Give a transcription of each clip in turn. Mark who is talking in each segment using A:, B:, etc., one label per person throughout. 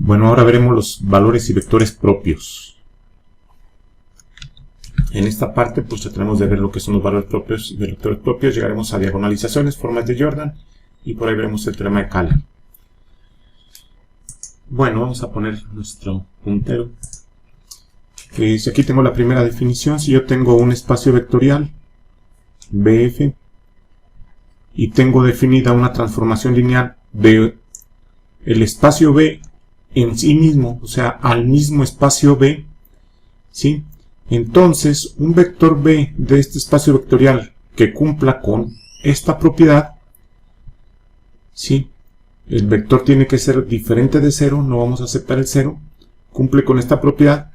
A: Bueno, ahora veremos los valores y vectores propios. En esta parte pues trataremos de ver lo que son los valores propios y vectores propios. Llegaremos a diagonalizaciones, formas de Jordan, y por ahí veremos el teorema de Kähler. Bueno, vamos a poner nuestro puntero. Si aquí tengo la primera definición, si yo tengo un espacio vectorial BF y tengo definida una transformación lineal de el espacio B en sí mismo, o sea, al mismo espacio B, ¿sí? Entonces, un vector B de este espacio vectorial que cumpla con esta propiedad, ¿sí? El vector tiene que ser diferente de 0, no vamos a aceptar el 0, cumple con esta propiedad.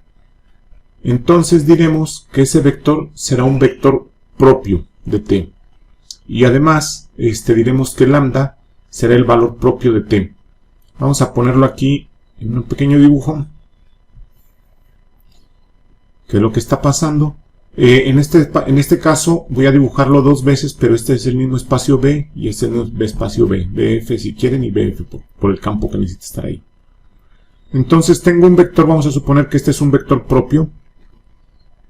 A: Entonces diremos que ese vector será un vector propio de T. Y además, diremos que lambda será el valor propio de T. Vamos a ponerlo aquí en un pequeño dibujo. ¿Qué es lo que está pasando? En este caso voy a dibujarlo dos veces, pero este es el mismo espacio B y este es el mismo espacio B. BF si quieren y BF por el campo que necesita estar ahí. Entonces tengo un vector, vamos a suponer que este es un vector propio.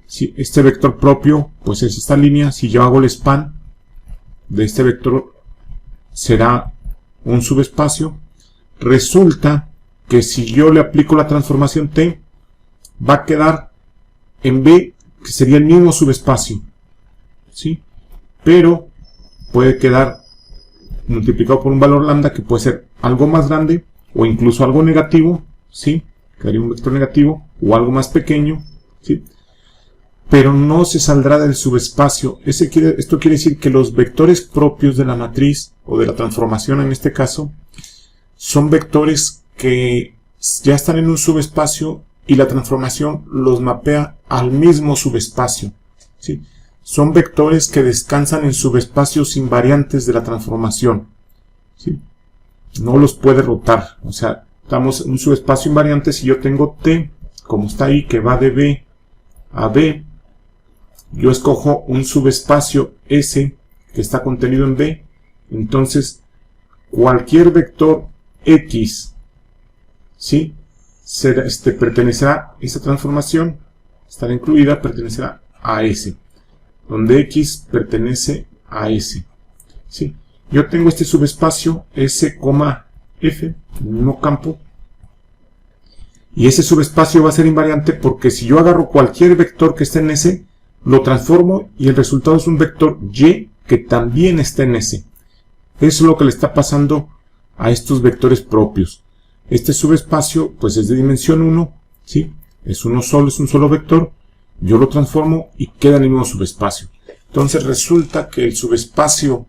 A: Si este vector propio, pues es esta línea. Si yo hago el span de este vector, será un subespacio. Resulta que si yo le aplico la transformación T, va a quedar en B, que sería el mismo subespacio, ¿sí? Pero puede quedar multiplicado por un valor lambda que puede ser algo más grande o incluso algo negativo, ¿sí? Quedaría un vector negativo o algo más pequeño, ¿sí? Pero no se saldrá del subespacio. Esto quiere decir que los vectores propios de la matriz o de la transformación en este caso son vectores que ya están en un subespacio y la transformación los mapea al mismo subespacio, ¿sí? Son vectores que descansan en subespacios invariantes de la transformación, ¿sí? No los puede rotar. O sea, estamos en un subespacio invariante. Si yo tengo T, como está ahí, que va de B a B, yo escojo un subespacio S que está contenido en B. Entonces, cualquier vector X, ¿sí? Pertenecerá, esa transformación estará incluida, pertenecerá a S, donde X pertenece a S, ¿sí? Yo tengo este subespacio S, F, en el mismo campo, y ese subespacio va a ser invariante porque si yo agarro cualquier vector que esté en S, lo transformo y el resultado es un vector Y que también está en S. Eso es lo que le está pasando a estos vectores propios. Este subespacio pues es de dimensión 1, ¿sí? Es un solo vector. Yo lo transformo y queda en el mismo subespacio. Entonces resulta que el subespacio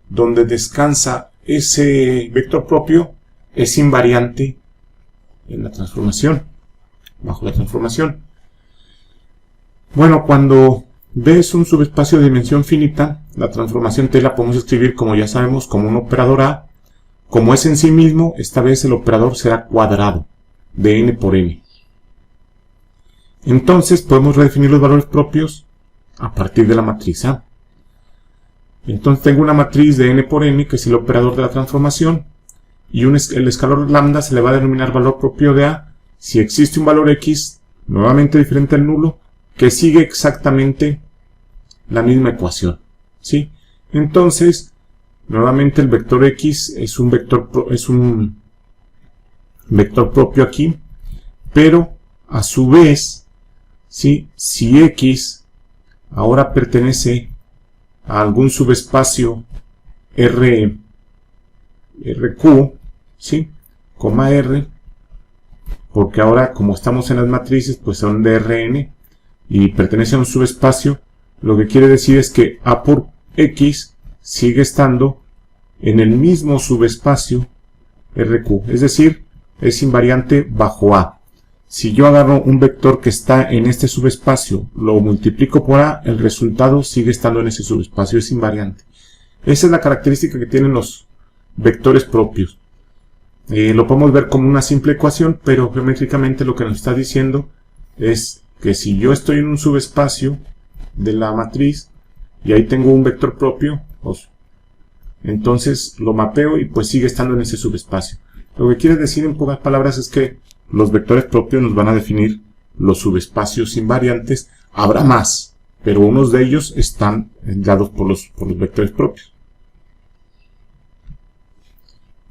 A: donde descansa ese vector propio es invariante en la transformación, bajo la transformación. Bueno, cuando B es un subespacio de dimensión finita, la transformación T la podemos escribir, como ya sabemos, como un operador A. Como es en sí mismo, esta vez el operador será cuadrado de n por n. Entonces podemos redefinir los valores propios a partir de la matriz A. Entonces tengo una matriz de n por n, que es el operador de la transformación, y el escalar lambda se le va a denominar valor propio de A si existe un valor X, nuevamente diferente al nulo, que sigue exactamente la misma ecuación, ¿sí? Entonces, nuevamente el vector X es un vector propio aquí, pero a su vez, ¿sí? Si X ahora pertenece a algún subespacio RQ, ¿sí? Coma R, porque ahora como estamos en las matrices, pues son de Rn y pertenece a un subespacio, lo que quiere decir es que A por X sigue estando en el mismo subespacio RQ, es decir, es invariante bajo A. Si yo agarro un vector que está en este subespacio, lo multiplico por A, el resultado sigue estando en ese subespacio, es invariante. Esa es la característica que tienen los vectores propios. Lo podemos ver como una simple ecuación, pero geométricamente lo que nos está diciendo es que si yo estoy en un subespacio de la matriz y ahí tengo un vector propio, pues, entonces lo mapeo y pues sigue estando en ese subespacio. Lo que quiere decir en pocas palabras es que los vectores propios nos van a definir los subespacios invariantes. Habrá más, pero unos de ellos están dados por los vectores propios.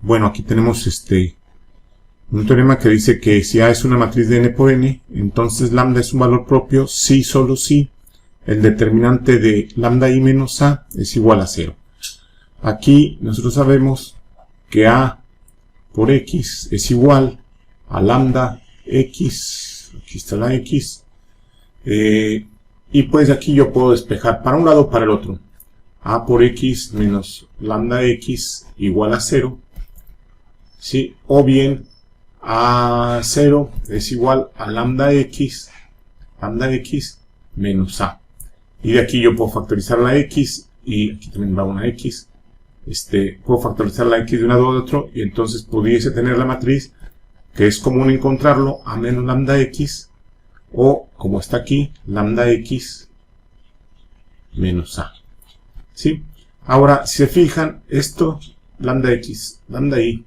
A: Bueno, aquí tenemos un teorema que dice que si A es una matriz de n por n, entonces lambda es un valor propio si, solo si, el determinante de lambda i menos A es igual a 0. Aquí nosotros sabemos que A por X es igual a lambda X, aquí está la X, y pues aquí yo puedo despejar para un lado o para el otro. A por X menos lambda X igual a 0, ¿sí? O bien a 0 es igual a lambda X menos A. Y de aquí yo puedo factorizar la X, y aquí también va una X. Puedo factorizar la X de un lado a otro, y entonces pudiese tener la matriz, que es común encontrarlo, A menos lambda X, o como está aquí, lambda X menos A. ¿Sí? Ahora, si se fijan, esto, lambda X, lambda I,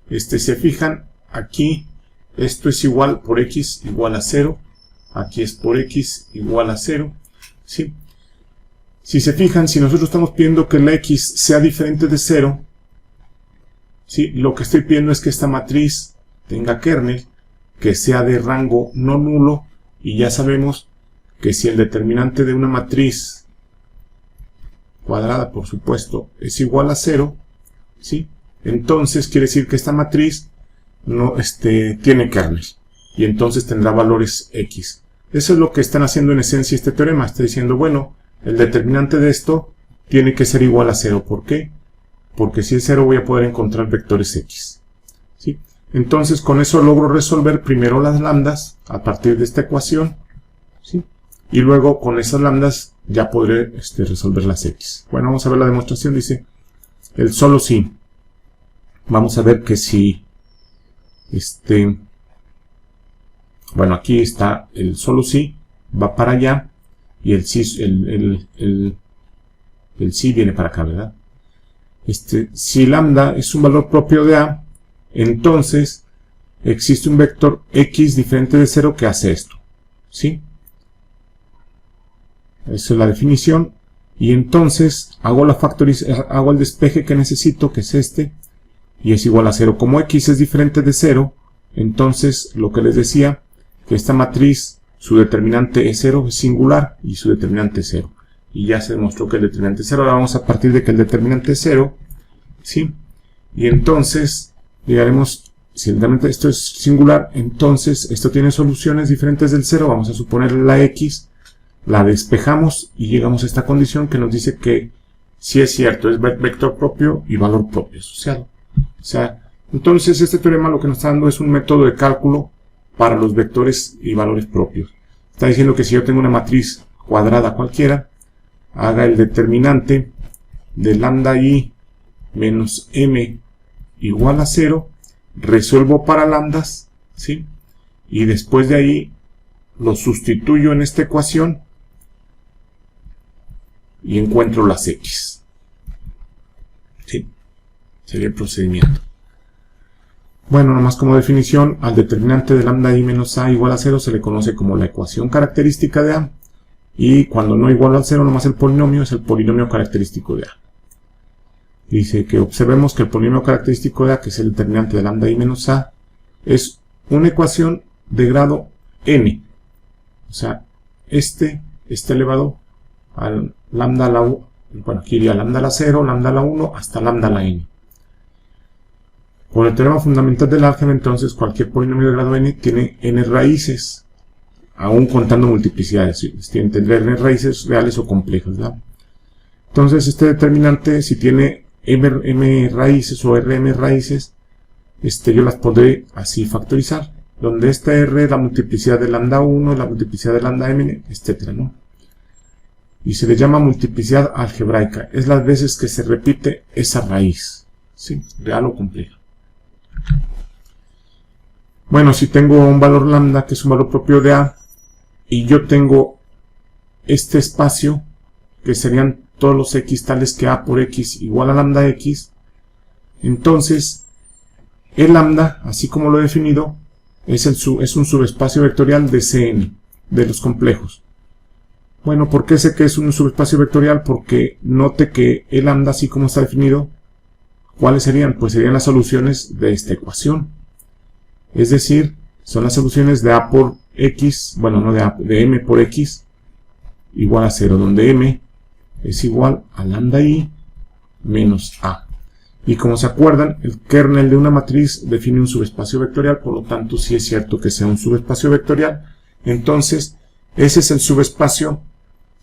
A: se fijan, aquí, esto es igual por X igual a 0, aquí es por X igual a 0, ¿sí? Si se fijan, si nosotros estamos pidiendo que la X sea diferente de 0, ¿sí? Lo que estoy pidiendo es que esta matriz tenga kernel, que sea de rango no nulo, y ya sabemos que si el determinante de una matriz cuadrada, por supuesto, es igual a 0, ¿sí? Entonces quiere decir que esta matriz no tiene kernel, y entonces tendrá valores X. Eso es lo que están haciendo en esencia este teorema. Está diciendo, bueno, el determinante de esto tiene que ser igual a 0. ¿Por qué? Porque si es 0 voy a poder encontrar vectores X, ¿sí? Entonces con eso logro resolver primero las lambdas a partir de esta ecuación, ¿sí? Y luego con esas lambdas ya podré resolver las X. Bueno, vamos a ver la demostración. Dice el solo si. Vamos a ver que si bueno, aquí está el solo si, va para allá, y el si, el si viene para acá, ¿verdad? Si lambda es un valor propio de A, entonces existe un vector X diferente de 0 que hace esto, ¿sí? Esa es la definición. Y entonces hago hago el despeje que necesito, que es y es igual a 0. Como X es diferente de 0, entonces lo que les decía, que esta matriz, su determinante es 0, es singular, y su determinante es 0. Y ya se demostró que el determinante es 0. Ahora vamos a partir de que el determinante es 0, ¿sí? Y entonces llegaremos, si realmente esto es singular, entonces esto tiene soluciones diferentes del 0. Vamos a suponer la X, la despejamos y llegamos a esta condición que nos dice que si es cierto, es vector propio y valor propio asociado. O sea, entonces este teorema lo que nos está dando es un método de cálculo para los vectores y valores propios. Está diciendo que si yo tengo una matriz cuadrada cualquiera, haga el determinante de lambda i menos m igual a 0, resuelvo para lambdas, ¿sí? Y después de ahí lo sustituyo en esta ecuación y encuentro las X. ¿Sí? Sería el procedimiento. Bueno, nomás como definición, al determinante de lambda i menos a igual a 0 se le conoce como la ecuación característica de A. Y cuando no igual al 0, nomás el polinomio es el polinomio característico de A. Dice que observemos que el polinomio característico de A, que es el determinante de lambda i menos a, es una ecuación de grado n. O sea, está elevado al lambda a la 1, bueno, aquí iría lambda a la 0, lambda a la 1, hasta lambda a la n. Por el teorema fundamental del álgebra, entonces, cualquier polinomio de grado n tiene n raíces, aún contando multiplicidades. Tendrá n raíces reales o complejas, ¿verdad? Entonces, este determinante, si tiene m raíces o rm raíces, yo las podré así factorizar, donde esta r es la multiplicidad de lambda 1, la multiplicidad de lambda m, etc., ¿no? Y se le llama multiplicidad algebraica. Es las veces que se repite esa raíz, ¿sí? Real o compleja. Bueno, si tengo un valor lambda, que es un valor propio de A, y yo tengo este espacio, que serían todos los x tales que A por x igual a lambda x, entonces el lambda, así como lo he definido, es un subespacio vectorial de Cn, de los complejos. Bueno, ¿por qué sé que es un subespacio vectorial? Porque note que el lambda, así como está definido, ¿cuáles serían? Pues serían las soluciones de esta ecuación. Es decir, son las soluciones de A por X, bueno, no de A, de M por X, igual a 0, donde M es igual a lambda I menos A. Y como se acuerdan, el kernel de una matriz define un subespacio vectorial, por lo tanto, si es cierto que sea un subespacio vectorial, entonces ese es el subespacio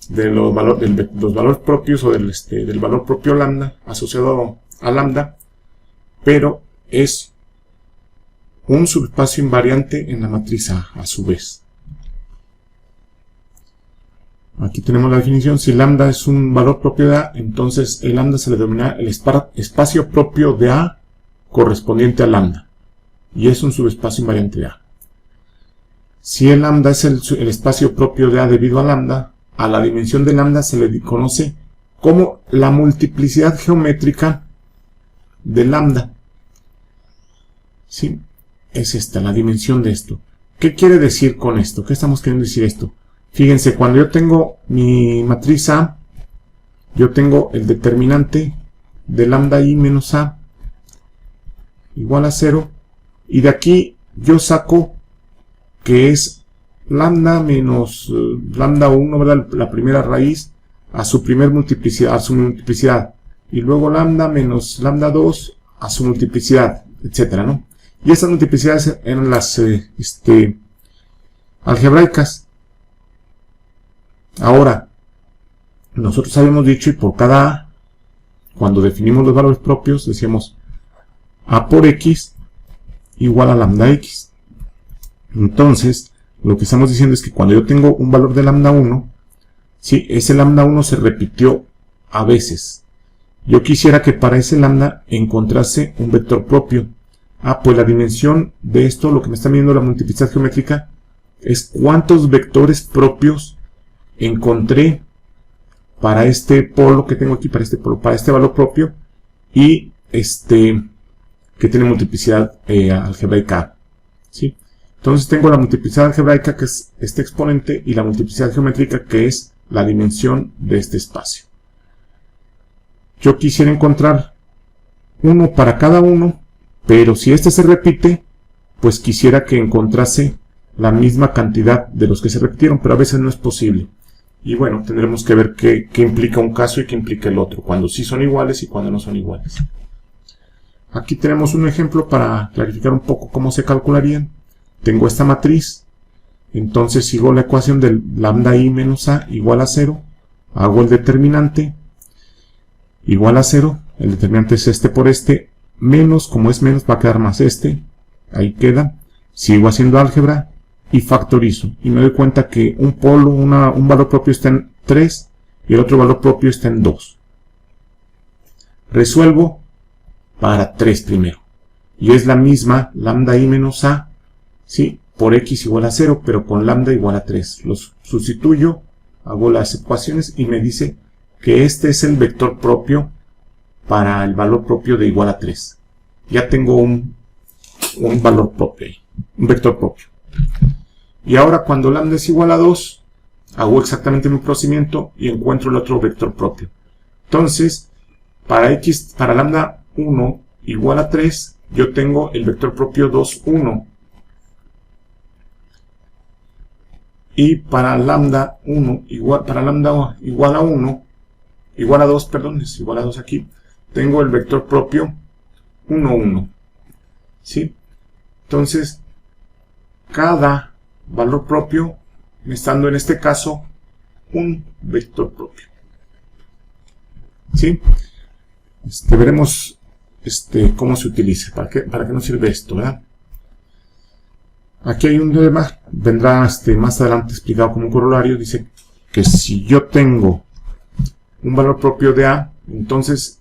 A: de los valores propios o del valor propio lambda asociado a lambda, pero es un subespacio invariante en la matriz A su vez. Aquí tenemos la definición. Si lambda es un valor propio de A, entonces el lambda se le denomina el espacio propio de A correspondiente a lambda, y es un subespacio invariante de A. Si el lambda es el espacio propio de A debido a lambda, a la dimensión de lambda se le conoce como la multiplicidad geométrica de lambda. ¿Sí? Es esta, la dimensión de esto. ¿Qué quiere decir con esto? ¿Qué estamos queriendo decir esto? Fíjense, cuando yo tengo mi matriz A, yo tengo el determinante de lambda I menos A igual a 0, y de aquí yo saco que es lambda menos lambda 1, ¿verdad? La primera raíz a su primer multiplicidad, y luego lambda menos lambda 2 a su multiplicidad, etcétera, ¿no? Y estas multiplicidades eran las algebraicas. Ahora, nosotros habíamos dicho, y por cada A, cuando definimos los valores propios, decíamos A por X igual a lambda X. Entonces, lo que estamos diciendo es que cuando yo tengo un valor de lambda 1, sí, ese lambda 1 se repitió a veces. Yo quisiera que para ese lambda encontrase un vector propio. Ah, pues la dimensión de esto, lo que me está midiendo la multiplicidad geométrica, es cuántos vectores propios encontré para este polo que tengo aquí, para este valor propio, y que tiene multiplicidad algebraica, ¿sí? Entonces tengo la multiplicidad algebraica, que es este exponente, y la multiplicidad geométrica, que es la dimensión de este espacio. Yo quisiera encontrar uno para cada uno, pero si este se repite, pues quisiera que encontrase la misma cantidad de los que se repitieron, pero a veces no es posible. Y bueno, tendremos que ver qué implica un caso y qué implica el otro, cuando sí son iguales y cuando no son iguales. Aquí tenemos un ejemplo para clarificar un poco cómo se calcularían. Tengo esta matriz, entonces sigo la ecuación del lambda I menos A igual a 0, hago el determinante igual a 0, el determinante es este por este, menos, como es menos va a quedar más ahí queda, sigo haciendo álgebra y factorizo, y me doy cuenta que un polo, un valor propio está en 3 y el otro valor propio está en 2. Resuelvo para 3 primero, y es la misma lambda I menos A, ¿sí? Por X igual a 0, pero con lambda igual a 3. Los sustituyo, hago las ecuaciones y me dice que este es el vector propio para el valor propio de igual a 3. Ya tengo un valor propio, un vector propio. Y ahora cuando lambda es igual a 2, hago exactamente mi procedimiento y encuentro el otro vector propio. Entonces, para lambda 1 igual a 3, yo tengo el vector propio 2, 1. Y para lambda 1 igual a 1, igual a 2, perdón, es igual a 2 aquí, tengo el vector propio 1, 1. ¿Sí? Entonces, cada valor propio me está dando en este caso un vector propio. ¿Sí? Veremos cómo se utiliza, para qué nos sirve esto, ¿verdad? Aquí hay un tema, vendrá más adelante explicado como un corolario. Dice que si yo tengo un valor propio de A, entonces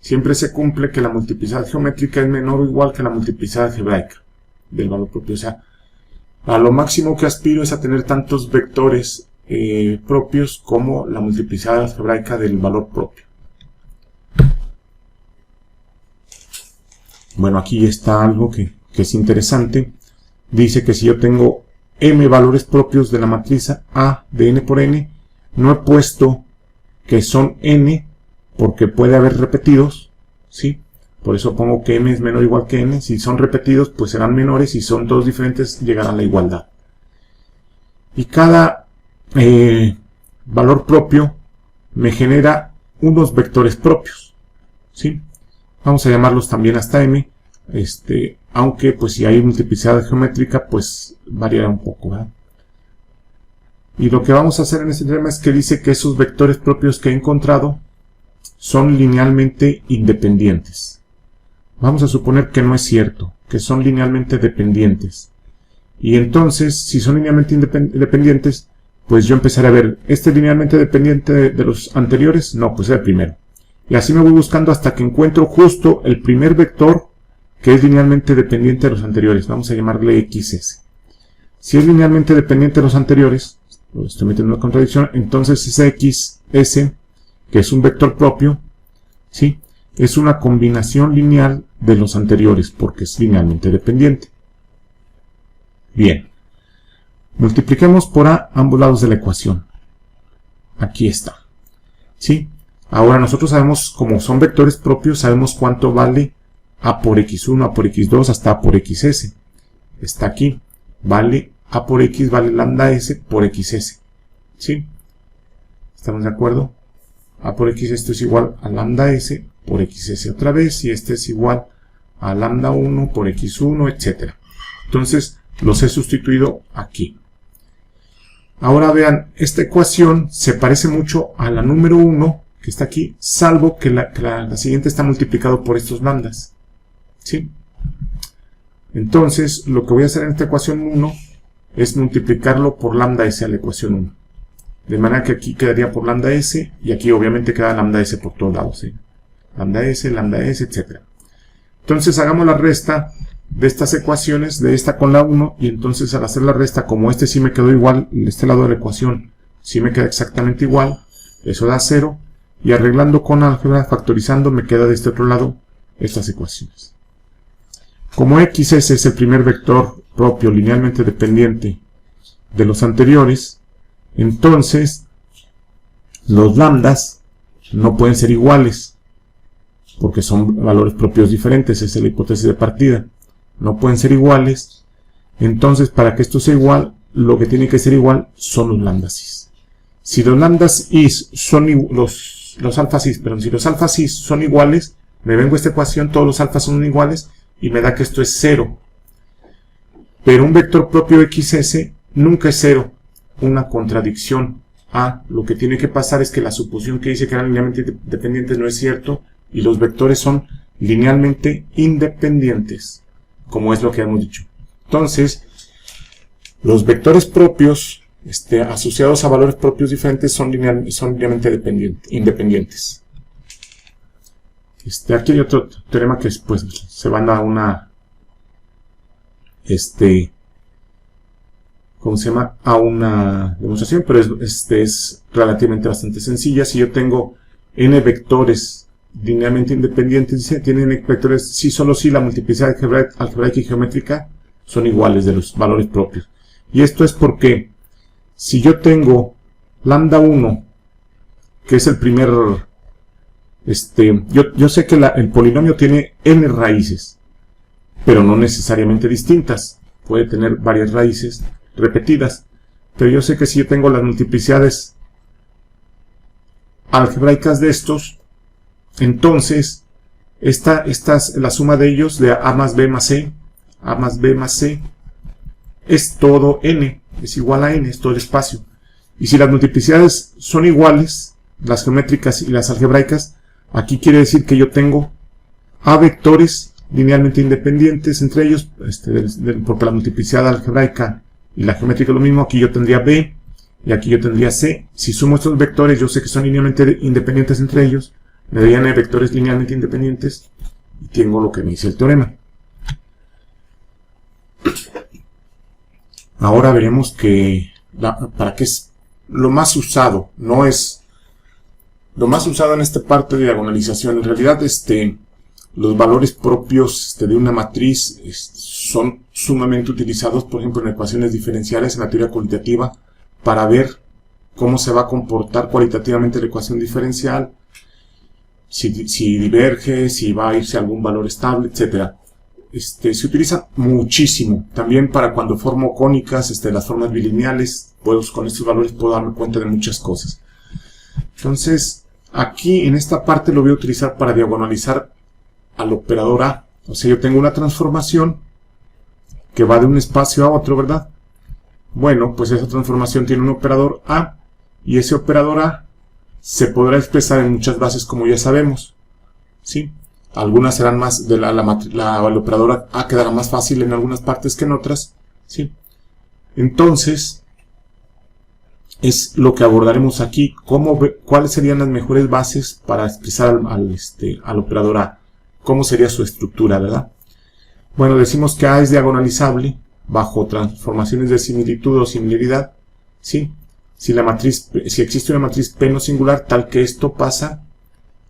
A: siempre se cumple que la multiplicidad geométrica es menor o igual que la multiplicidad algebraica del valor propio. O sea, a lo máximo que aspiro es a tener tantos vectores propios como la multiplicidad algebraica del valor propio. Bueno, aquí está algo que que es interesante. Dice que si yo tengo m valores propios de la matriz A de n por n, no he puesto que son n porque puede haber repetidos, ¿sí? Por eso pongo que m es menor o igual que n. Si son repetidos, pues serán menores. Si son todos diferentes, llegarán a la igualdad. Y cada valor propio me genera unos vectores propios, ¿sí? Vamos a llamarlos también hasta m, aunque pues si hay multiplicidad geométrica, pues variará un poco, ¿verdad? Y lo que vamos a hacer en este teorema es que dice que esos vectores propios que he encontrado son linealmente independientes. Vamos a suponer que no es cierto, que son linealmente dependientes. Y entonces, si son linealmente independientes, pues yo empezaré a ver, ¿este es linealmente dependiente de los anteriores? No, pues es el primero. Y así me voy buscando hasta que encuentro justo el primer vector que es linealmente dependiente de los anteriores. Vamos a llamarle XS. Si es linealmente dependiente de los anteriores, lo estoy metiendo en una contradicción, entonces ese XS, que es un vector propio, ¿sí?, es una combinación lineal de los anteriores, porque es linealmente dependiente. Bien. Multipliquemos por A ambos lados de la ecuación. Aquí está. ¿Sí? Ahora nosotros sabemos, como son vectores propios, sabemos cuánto vale A por X1, A por X2, hasta A por XS. Está aquí. Vale A por X, vale lambda S por XS. ¿Sí? ¿Estamos de acuerdo? A por X, esto es igual a lambda S por XS otra vez, y este es igual a lambda 1 por X1, etc. Entonces, los he sustituido aquí. Ahora vean, esta ecuación se parece mucho a la número 1, que está aquí, salvo que la siguiente está multiplicado por estos lambdas. ¿Sí? Entonces, lo que voy a hacer en esta ecuación 1 es multiplicarlo por lambda S a la ecuación 1. De manera que aquí quedaría por lambda S, y aquí obviamente queda lambda S por todos lados, ¿sí? Lambda S, etc. Entonces hagamos la resta de estas ecuaciones, de esta con la 1, y entonces al hacer la resta, como este sí me quedó igual, este lado de la ecuación sí me queda exactamente igual, eso da 0, y arreglando con álgebra, factorizando, me queda de este otro lado estas ecuaciones. Como XS es el primer vector propio linealmente dependiente de los anteriores, entonces los lambdas no pueden ser iguales, porque son valores propios diferentes, esa es la hipótesis de partida. No pueden ser iguales, entonces para que esto sea igual, lo que tiene que ser igual son los lambdas is. Si los lambdas is son los alfas is, perdón, si los alfas is son iguales, me vengo a esta ecuación, todos los alfas son iguales, y me da que esto es 0. Pero un vector propio XS nunca es 0, una contradicción. Lo que tiene que pasar es que la suposición que dice que eran linealmente dependientes no es cierto, y los vectores son linealmente independientes, como es lo que hemos dicho. Entonces, los vectores propios asociados a valores propios diferentes son linealmente independientes. Aquí hay otro teorema que pues, se van a una ¿cómo se llama? A una demostración, pero es relativamente bastante sencilla. Si yo tengo n vectores linealmente independientes, tienen vectores, si solo si la multiplicidad algebraica y geométrica son iguales de los valores propios. Y esto es porque si yo tengo lambda 1, que es el primer, yo sé que el polinomio tiene n raíces, pero no necesariamente distintas, puede tener varias raíces repetidas, pero yo sé que si yo tengo las multiplicidades algebraicas de estos, entonces la suma de ellos, de A más B más C, A más B más C, es todo n, es igual a n, es todo el espacio. Y si las multiplicidades son iguales, las geométricas y las algebraicas, aquí quiere decir que yo tengo A vectores linealmente independientes entre ellos, porque la multiplicidad algebraica y la geométrica es lo mismo. Aquí yo tendría B y aquí yo tendría C. Si sumo estos vectores, yo sé que son linealmente independientes entre ellos, me darían vectores linealmente independientes, y tengo lo que me dice el teorema. Ahora veremos que para qué es lo más usado. No es lo más usado en esta parte de diagonalización. En realidad, los valores propios de una matriz son sumamente utilizados, por ejemplo, en ecuaciones diferenciales, en la teoría cualitativa, para ver cómo se va a comportar cualitativamente la ecuación diferencial, si diverge, si va a irse a algún valor estable, etc. Se utiliza muchísimo. También para cuando formo cónicas, las formas bilineales, pues con estos valores puedo darme cuenta de muchas cosas. Entonces, aquí en esta parte lo voy a utilizar para diagonalizar al operador A. O sea, yo tengo una transformación que va de un espacio a otro, ¿verdad? Bueno, pues esa transformación tiene un operador A, y ese operador A se podrá expresar en muchas bases, como ya sabemos, ¿sí? Algunas serán más, el operador A quedará más fácil en algunas partes que en otras, ¿sí? Entonces, es lo que abordaremos aquí, cuáles serían las mejores bases para expresar al operador A, cómo sería su estructura, ¿verdad? Bueno, decimos que A es diagonalizable bajo transformaciones de similitud o similaridad, ¿sí? Si existe una matriz P no singular tal que esto pasa,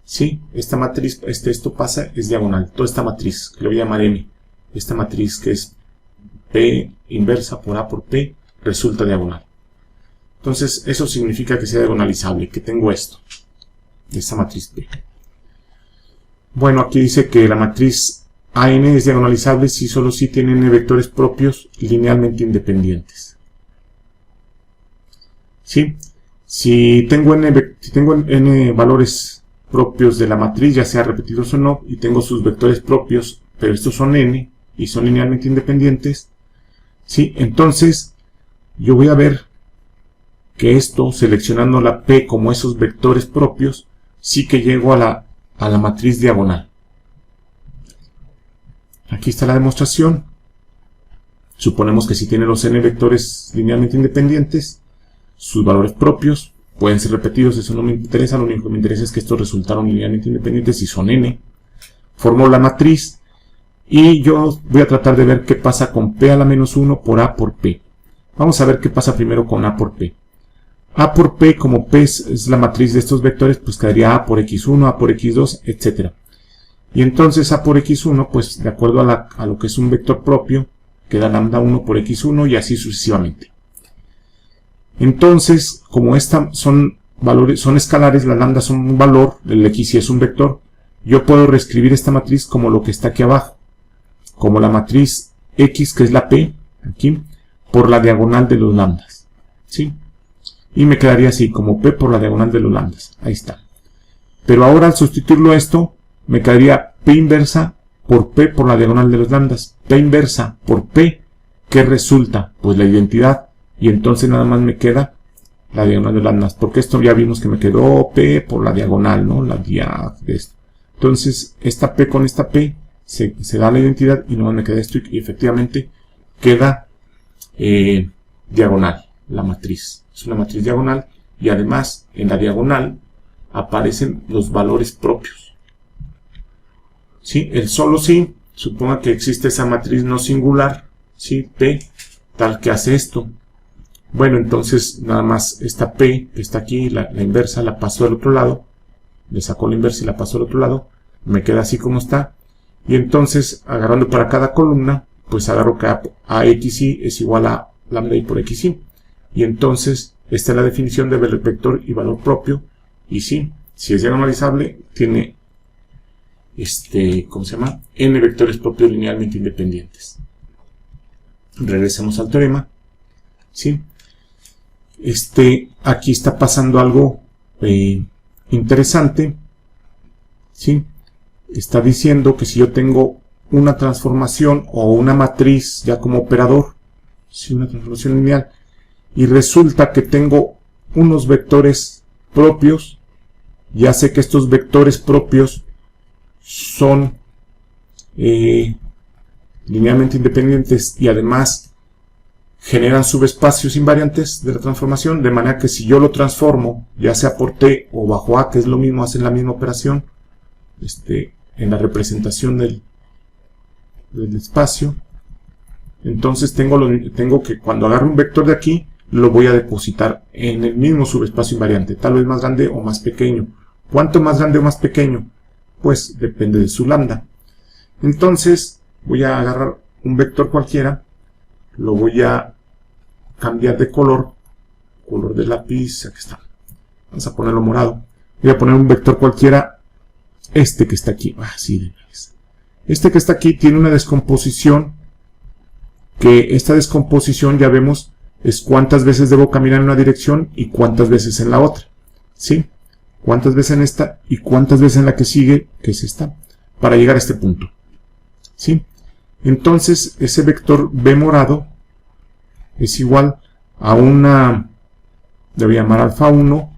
A: ¿sí? Esta matriz, esto pasa, es diagonal. Toda esta matriz, que le voy a llamar M, esta matriz que es P inversa por A por P, resulta diagonal. Entonces, eso significa que sea diagonalizable, que tengo esto, esta matriz P. Bueno, aquí dice que la matriz AN es diagonalizable solo si tiene n vectores propios linealmente independientes. ¿Sí? Si tengo n valores propios de la matriz, ya sea repetidos o no, y tengo sus vectores propios, pero estos son n y son linealmente independientes, ¿sí? Entonces, yo voy a ver que esto, seleccionando la P como esos vectores propios, sí que llego a la matriz diagonal. Aquí está la demostración. Suponemos que si tiene los n vectores linealmente independientes, sus valores propios pueden ser repetidos, eso no me interesa, lo único que me interesa es que estos resultaron linealmente independientes y son n. Formo la matriz y yo voy a tratar de ver qué pasa con P a la menos 1 por A por P. Vamos a ver qué pasa primero con A por P. A por P, como P es la matriz de estos vectores, pues quedaría A por X1, A por X2, etc. Y entonces A por X1, pues de acuerdo a lo que es un vector propio, queda lambda 1 por X1 y así sucesivamente. Entonces, como son escalares, las lambdas son un valor, el X es un vector, yo puedo reescribir esta matriz como lo que está aquí abajo, como la matriz X, que es la P, aquí, por la diagonal de los lambdas, ¿sí? Y me quedaría así, como P por la diagonal de los lambdas, ahí está. Pero ahora al sustituirlo a esto, me quedaría P inversa por P por la diagonal de los lambdas. P inversa por P, ¿qué resulta? Pues la identidad. Y entonces nada más me queda la diagonal de lambdas. Porque esto ya vimos que me quedó P por la diagonal, ¿no? La diag de esto. Entonces, esta P con esta P se da la identidad y nada más me queda esto. Y efectivamente queda diagonal la matriz. Es una matriz diagonal. Y además, en la diagonal aparecen los valores propios. ¿Sí? El solo sí, suponga que existe esa matriz no singular, ¿sí? P, tal que hace esto. Bueno, entonces nada más esta P que está aquí, la inversa, la paso al otro lado. Le saco la inversa y la paso al otro lado. Me queda así como está. Y entonces, agarrando para cada columna, pues agarro que AXY es igual a lambda y por XY. Y entonces, esta es la definición de vector y valor propio. Y sí, si es diagonalizable, tiene ¿cómo se llama? N vectores propios linealmente independientes. Regresemos al teorema. ¿Sí? Aquí está pasando algo interesante. ¿Sí? Está diciendo que si yo tengo una transformación o una matriz ya como operador, ¿sí? Una transformación lineal, y resulta que tengo unos vectores propios, ya sé que estos vectores propios son linealmente independientes y además generan subespacios invariantes de la transformación, de manera que si yo lo transformo, ya sea por T o bajo A, que es lo mismo, hacen la misma operación, en la representación del espacio, entonces tengo que cuando agarro un vector de aquí, lo voy a depositar en el mismo subespacio invariante, tal vez más grande o más pequeño. ¿Cuánto más grande o más pequeño? Pues depende de su lambda. Entonces voy a agarrar un vector cualquiera, lo voy a cambiar de color de lápiz, aquí está, vamos a ponerlo morado. Voy a poner un vector cualquiera, este que está aquí, así de vez. Este que está aquí tiene una descomposición, que esta descomposición ya vemos es cuántas veces debo caminar en una dirección y cuántas veces en la otra, ¿sí? Cuántas veces en esta y cuántas veces en la que sigue, que es esta, para llegar a este punto, ¿sí? Entonces ese vector B morado es igual a una, le voy a llamar alfa 1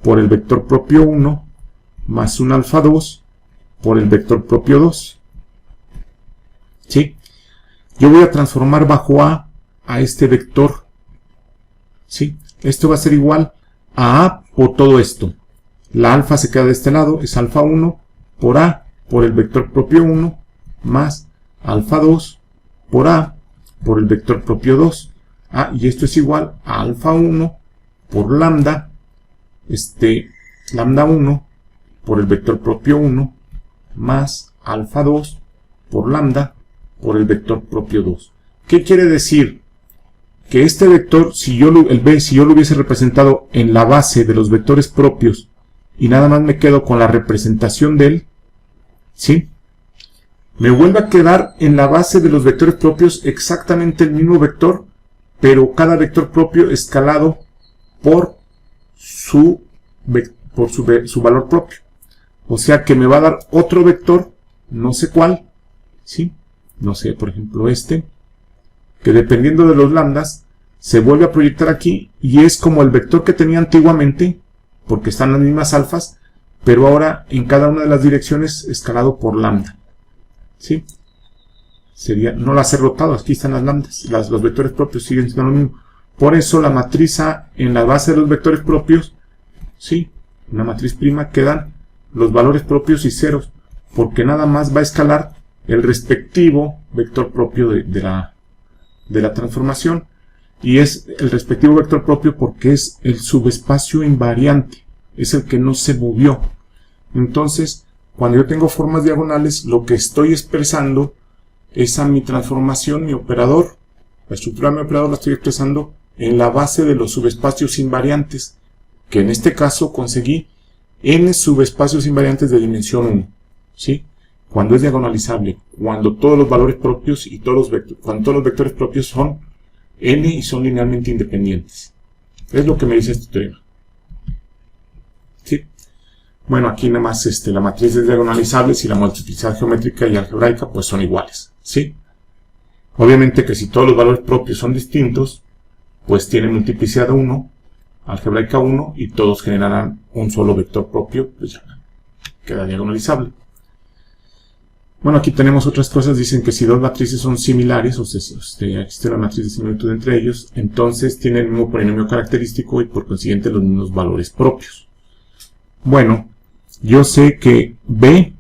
A: por el vector propio 1 más un alfa 2 por el vector propio 2, ¿sí? Yo voy a transformar bajo A este vector, ¿sí? Esto va a ser igual a A por todo esto. La alfa se queda de este lado, es alfa 1 por A por el vector propio 1 más alfa 2 por A por el vector propio 2. Y esto es igual a alfa 1 por lambda, lambda 1 por el vector propio 1 más alfa 2 por lambda por el vector propio 2. ¿Qué quiere decir? Que este vector, el B, si yo lo hubiese representado en la base de los vectores propios y nada más me quedo con la representación de él, ¿sí? Me vuelve a quedar en la base de los vectores propios exactamente el mismo vector, pero cada vector propio escalado por su valor propio. O sea que me va a dar otro vector, no sé cuál, ¿sí? No sé, por ejemplo que dependiendo de los lambdas, se vuelve a proyectar aquí y es como el vector que tenía antiguamente, porque están las mismas alfas, pero ahora en cada una de las direcciones escalado por lambda, ¿sí? Sería, no las he rotado, aquí están las lambdas, los vectores propios siguen siendo lo mismo. Por eso la matriz A en la base de los vectores propios, ¿sí? Una matriz prima, quedan los valores propios y ceros, porque nada más va a escalar el respectivo vector propio de la transformación, y es el respectivo vector propio porque es el subespacio invariante, es el que no se movió. Entonces, cuando yo tengo formas diagonales, lo que estoy expresando es a mi transformación, mi operador. La estructura de mi operador la estoy expresando en la base de los subespacios invariantes, que en este caso conseguí n subespacios invariantes de dimensión 1, ¿sí? Cuando es diagonalizable, cuando todos los valores propios y cuando todos los vectores propios son n y son linealmente independientes. Es lo que me dice este teorema, ¿sí? Bueno, aquí nada más la matriz es diagonalizable si la multiplicidad geométrica y algebraica pues son iguales, ¿sí? Obviamente que si todos los valores propios son distintos, pues tienen multiplicidad 1, algebraica 1 y todos generarán un solo vector propio, pues ya queda diagonalizable. Bueno, aquí tenemos otras cosas. Dicen que si dos matrices son similares, o sea, si existe la matriz de similitud entre ellos, entonces tienen el mismo polinomio característico y por consiguiente los mismos valores propios. Bueno, yo sé que B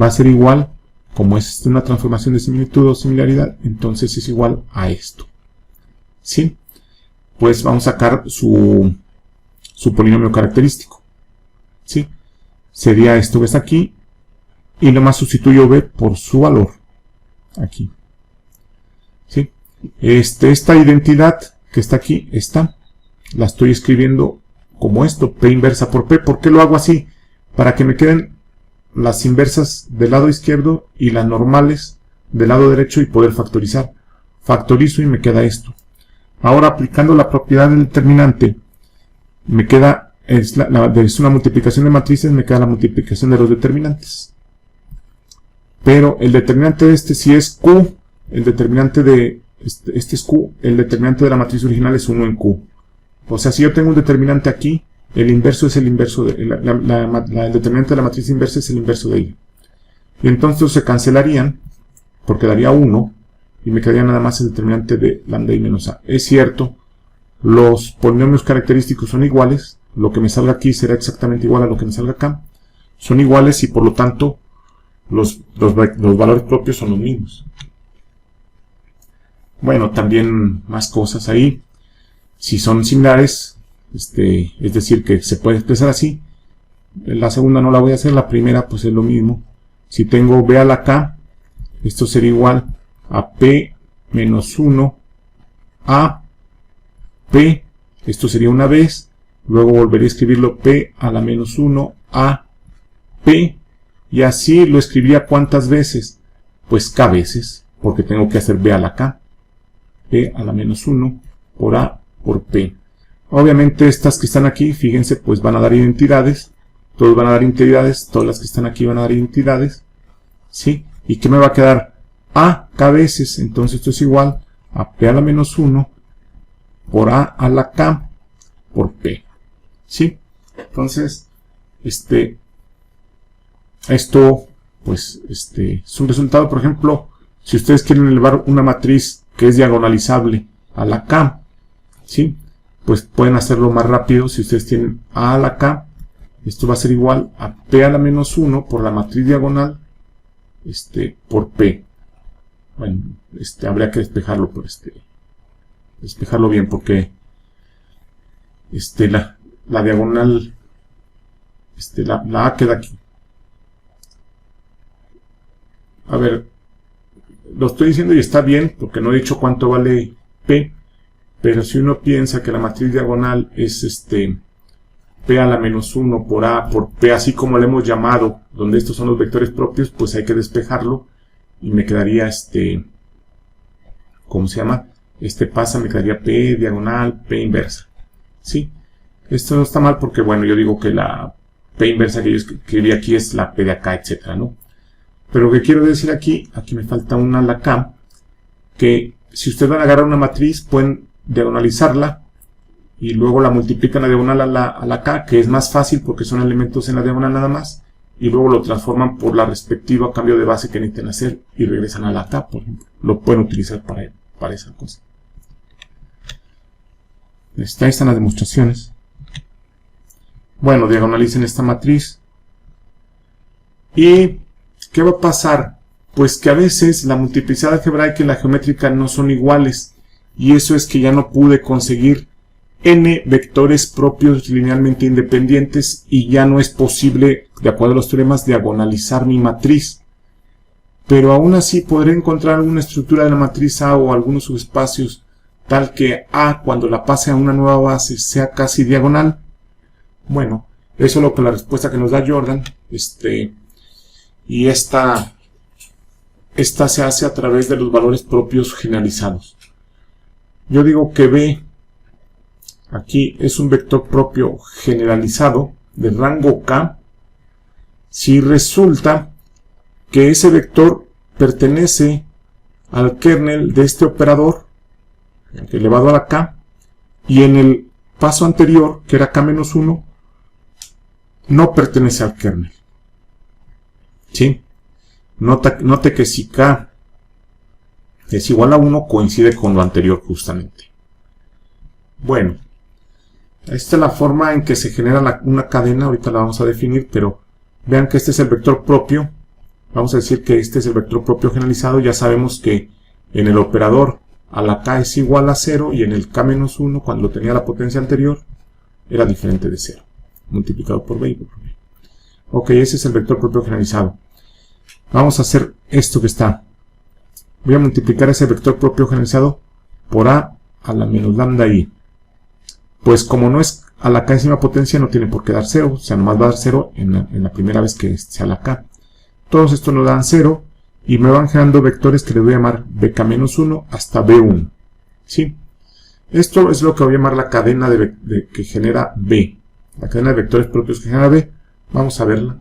A: va a ser igual, como es una transformación de similitud o similaridad, entonces es igual a esto, ¿sí? Pues vamos a sacar su polinomio característico, ¿sí? Sería esto que está aquí, y nomás sustituyo B por su valor, aquí, ¿sí? Esta identidad que está aquí, la estoy escribiendo como esto, P inversa por P. ¿Por qué lo hago así? Para que me queden las inversas del lado izquierdo y las normales del lado derecho y poder factorizar. Factorizo y me queda esto. Ahora, aplicando la propiedad del determinante, me queda, es una multiplicación de matrices, me queda la multiplicación de los determinantes. Pero el determinante de si es Q, el determinante de este es Q, el determinante de la matriz original es 1 en Q. O sea, si yo tengo un determinante aquí, el inverso es el inverso de el determinante de la matriz inversa es el inverso de ella. Y entonces se cancelarían, porque daría 1, y me quedaría nada más el determinante de lambda i menos a. Es cierto, los polinomios característicos son iguales, lo que me salga aquí será exactamente igual a lo que me salga acá. Son iguales y por lo tanto los valores propios son los mismos. Bueno, también más cosas ahí. Si son similares, es decir, que se puede expresar así. La segunda no la voy a hacer, la primera pues es lo mismo. Si tengo b a la k, esto sería igual a p menos 1 a p, esto sería una vez, luego volvería a escribirlo p a la menos 1 a p, y así lo escribiría ¿cuántas veces? Pues k veces, porque tengo que hacer b a la k, p a la menos 1 por a por p. Obviamente estas que están aquí, fíjense, pues van a dar identidades, todos van a dar identidades, todas las que están aquí van a dar identidades, ¿sí? ¿Y qué me va a quedar? A k veces, entonces esto es igual a p a la menos 1 por a la k por p, ¿sí? Entonces, esto, pues, es un resultado. Por ejemplo, si ustedes quieren elevar una matriz que es diagonalizable a la k, ¿sí? Pues pueden hacerlo más rápido. Si ustedes tienen a la k, esto va a ser igual a p a la menos 1 por la matriz diagonal, por p. Bueno, habría que despejarlo, por despejarlo bien, porque la diagonal, la a queda aquí. A ver, lo estoy diciendo y está bien, porque no he dicho cuánto vale p, pero si uno piensa que la matriz diagonal es p a la menos 1 por a por p, así como le hemos llamado, donde estos son los vectores propios, pues hay que despejarlo, y me quedaría ¿cómo se llama? Me quedaría p diagonal, p inversa, ¿sí? Esto no está mal porque, bueno, yo digo que la p inversa que yo escribí aquí es la p de acá, etcétera, ¿no? Pero lo que quiero decir aquí me falta una a la k, que si ustedes van a agarrar una matriz, pueden diagonalizarla, y luego la multiplican la diagonal a la k, que es más fácil porque son elementos en la diagonal nada más, y luego lo transforman por la respectiva cambio de base que necesiten hacer, y regresan a la k, por ejemplo. Lo pueden utilizar para esa cosa. Ahí están las demostraciones. Bueno, diagonalicen esta matriz. ¿Y qué va a pasar? Pues que a veces la multiplicidad algebraica y la geométrica no son iguales, y eso es que ya no pude conseguir n vectores propios linealmente independientes, y ya no es posible, de acuerdo a los teoremas, diagonalizar mi matriz. Pero aún así podré encontrar alguna estructura de la matriz A o algunos subespacios tal que A, cuando la pase a una nueva base, sea casi diagonal. Bueno, eso es lo que la respuesta que nos da Jordan. Y esta se hace a través de los valores propios generalizados. Yo digo que B aquí es un vector propio generalizado de rango K si resulta que ese vector pertenece al kernel de este operador elevado a la K, y en el paso anterior, que era K-1, no pertenece al kernel. ¿Sí? Note que si K es igual a 1, coincide con lo anterior justamente. Bueno, esta es la forma en que se genera una cadena. Ahorita la vamos a definir, pero vean que este es el vector propio. Vamos a decir que este es el vector propio generalizado. Ya sabemos que en el operador a la K es igual a 0, y en el K-1, cuando tenía la potencia anterior, era diferente de 0, multiplicado por B y por B. Ok, ese es el vector propio generalizado. Vamos a hacer esto que está. Voy a multiplicar ese vector propio generalizado por a la menos lambda i. Pues como no es a la k-ésima potencia, no tiene por qué dar 0, o sea, nomás va a dar 0 en la primera vez que sea la k. Todos estos nos dan 0, y me van generando vectores que les voy a llamar bk-1 hasta b1. ¿Sí? Esto es lo que voy a llamar la cadena que genera B. La cadena de vectores propios que genera B. Vamos a verla.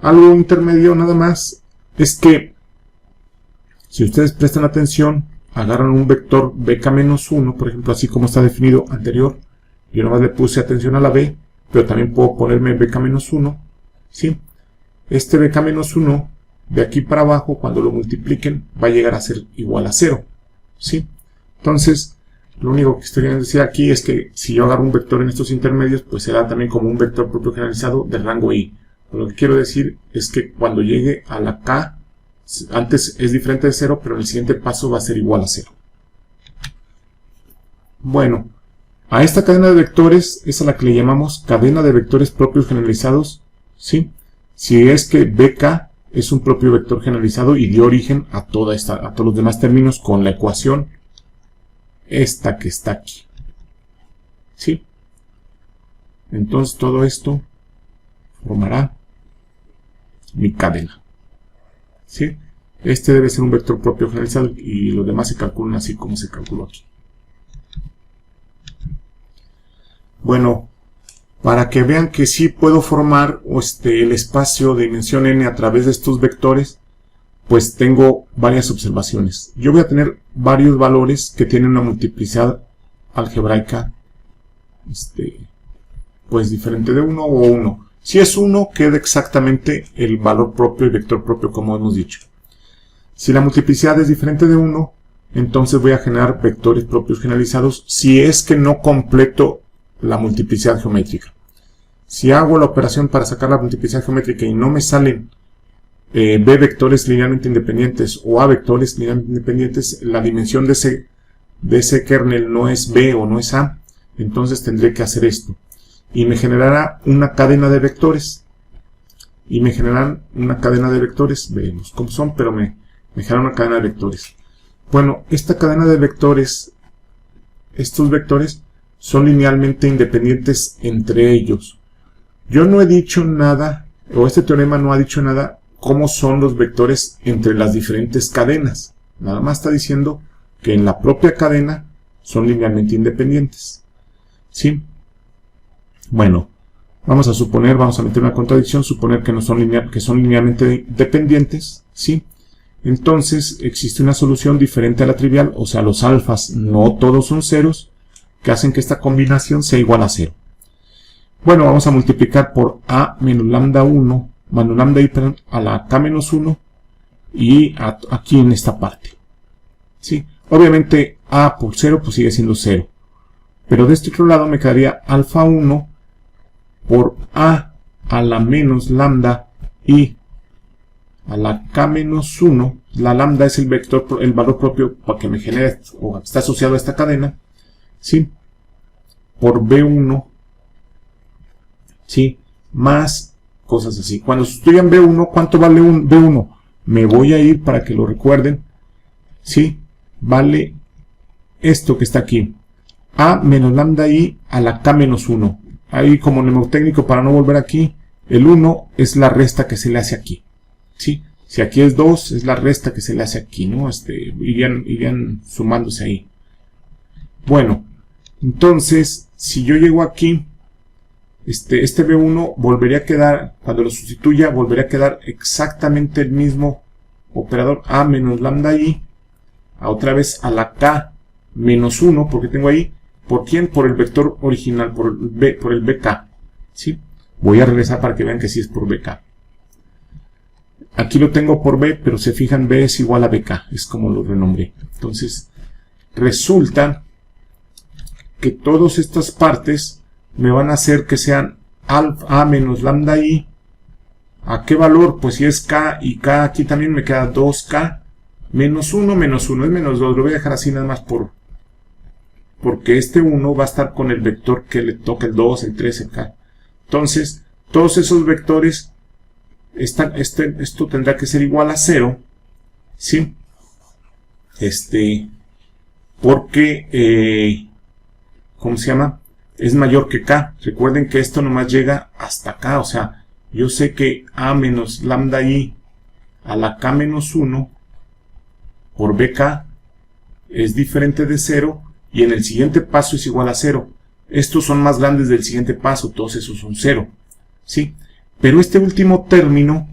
A: Algo intermedio nada más es que, si ustedes prestan atención, agarran un vector bk-1, por ejemplo, así como está definido anterior. Yo nomás le puse atención a la B, pero también puedo ponerme bk-1. ¿Sí? Este bk-1, de aquí para abajo, cuando lo multipliquen, va a llegar a ser igual a 0. ¿Sí? Entonces, lo único que estoy queriendo decir aquí es que si yo agarro un vector en estos intermedios, pues será también como un vector propio generalizado de rango i. Lo que quiero decir es que cuando llegue a la k, antes es diferente de 0, pero en el siguiente paso va a ser igual a 0. Bueno, a esta cadena de vectores es a la que le llamamos cadena de vectores propios generalizados, ¿sí? Si es que bk es un propio vector generalizado y dio origen a todos los demás términos con la ecuación esta que está aquí. ¿Sí? Entonces todo esto formará mi cadena. ¿Sí? Este debe ser un vector propio generalizado y los demás se calculan así como se calculó aquí. Bueno, para que vean que sí puedo formar el espacio de dimensión n a través de estos vectores, pues tengo varias observaciones. Yo voy a tener varios valores que tienen una multiplicidad algebraica pues diferente de 1 o 1. Si es 1, queda exactamente el valor propio y vector propio, como hemos dicho. Si la multiplicidad es diferente de 1, entonces voy a generar vectores propios generalizados si es que no completo la multiplicidad geométrica. Si hago la operación para sacar la multiplicidad geométrica y no me salen B vectores linealmente independientes o A vectores linealmente independientes, la dimensión de ese kernel no es B o no es A, entonces tendré que hacer esto. Y me generará una cadena de vectores. Veremos cómo son, pero me genera una cadena de vectores. Bueno, esta cadena de vectores, estos vectores, son linealmente independientes entre ellos. Yo no he dicho nada, o este teorema no ha dicho nada, cómo son los vectores entre las diferentes cadenas. Nada más está diciendo que en la propia cadena son linealmente independientes. ¿Sí? Bueno, vamos a meter una contradicción, suponer que son linealmente dependientes. ¿Sí? Entonces existe una solución diferente a la trivial, o sea, los alfas no todos son ceros, que hacen que esta combinación sea igual a 0. Bueno, vamos a multiplicar por a menos lambda 1, menos lambda i a la k menos 1 y aquí en esta parte. ¿Sí? Obviamente a por 0 pues sigue siendo 0. Pero de este otro lado me quedaría alfa 1 por a la menos lambda i a la k menos 1. La lambda es el vector, el valor propio para que me genere o está asociado a esta cadena. ¿Sí? Por B1, ¿sí? Más cosas así. Cuando sustituyan B1, ¿cuánto vale B1? Me voy a ir para que lo recuerden. ¿Sí? Vale esto que está aquí. A menos lambda i a la k menos 1. Ahí como mnemotécnico, para no volver aquí, el 1 es la resta que se le hace aquí. ¿Sí? Si aquí es 2, es la resta que se le hace aquí, ¿no? Irían sumándose ahí. Bueno, entonces, si yo llego aquí, este B1 volvería a quedar, cuando lo sustituya, volvería a quedar exactamente el mismo operador A menos lambda I, a otra vez a la K menos 1, porque tengo ahí, ¿por quién? Por el vector original, por el BK, ¿sí? Voy a regresar para que vean que sí es por BK. Aquí lo tengo por B, pero se fijan, B es igual a BK, es como lo renombré. Entonces, resulta que todas estas partes me van a hacer que sean A menos lambda I. ¿A qué valor? Pues si es K y K aquí también me queda 2K menos 1 es menos 2. Lo voy a dejar así nada más porque este 1 va a estar con el vector que le toca el 2, el 3, el K. Entonces, todos esos vectores, esto tendrá que ser igual a 0. ¿Sí? Porque ¿cómo se llama? Es mayor que K. Recuerden que esto nomás llega hasta acá. O sea, yo sé que A menos lambda I a la K menos 1 por BK es diferente de 0 y en el siguiente paso es igual a 0. Estos son más grandes del siguiente paso, todos esos son 0. ¿Sí? Pero este último término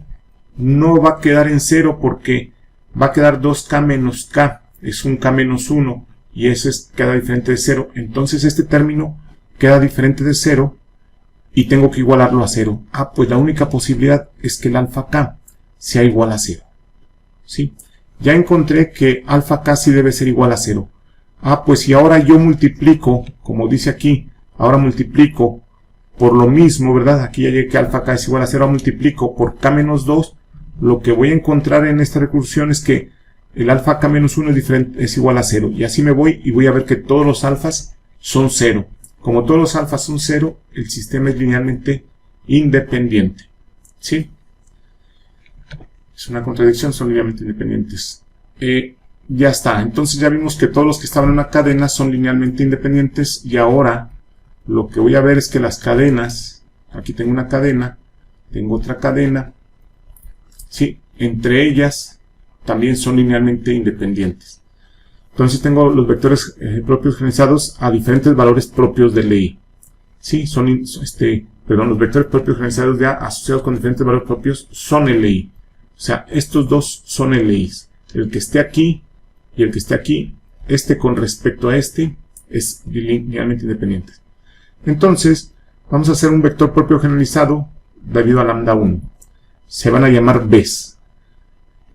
A: no va a quedar en 0 porque va a quedar 2K menos K. Es un K menos 1. Y eso queda diferente de 0. Entonces este término queda diferente de 0 y tengo que igualarlo a 0. Ah, pues la única posibilidad es que el alfa K sea igual a 0. ¿Sí? Ya encontré que alfa K sí debe ser igual a 0. Ah, pues si ahora yo multiplico, como dice aquí, ahora multiplico por lo mismo, ¿verdad? Aquí ya llegué que alfa K es igual a 0, ahora multiplico por K menos 2, lo que voy a encontrar en esta recursión es que el alfa K menos 1 es igual a 0. Y así me voy y voy a ver que todos los alfas son 0. Como todos los alfas son 0, el sistema es linealmente independiente. ¿Sí? Es una contradicción, son linealmente independientes. Ya está, entonces ya vimos que todos los que estaban en una cadena son linealmente independientes, y ahora lo que voy a ver es que las cadenas, aquí tengo una cadena, tengo otra cadena, ¿sí? Entre ellas también son linealmente independientes. Entonces tengo los vectores propios generalizados a diferentes valores propios de LI. Sí, los vectores propios generalizados ya asociados con diferentes valores propios son LI. O sea, estos dos son LIs. El que esté aquí y el que esté aquí, con respecto a es linealmente independiente. Entonces, vamos a hacer un vector propio generalizado debido a lambda 1. Se van a llamar Bs.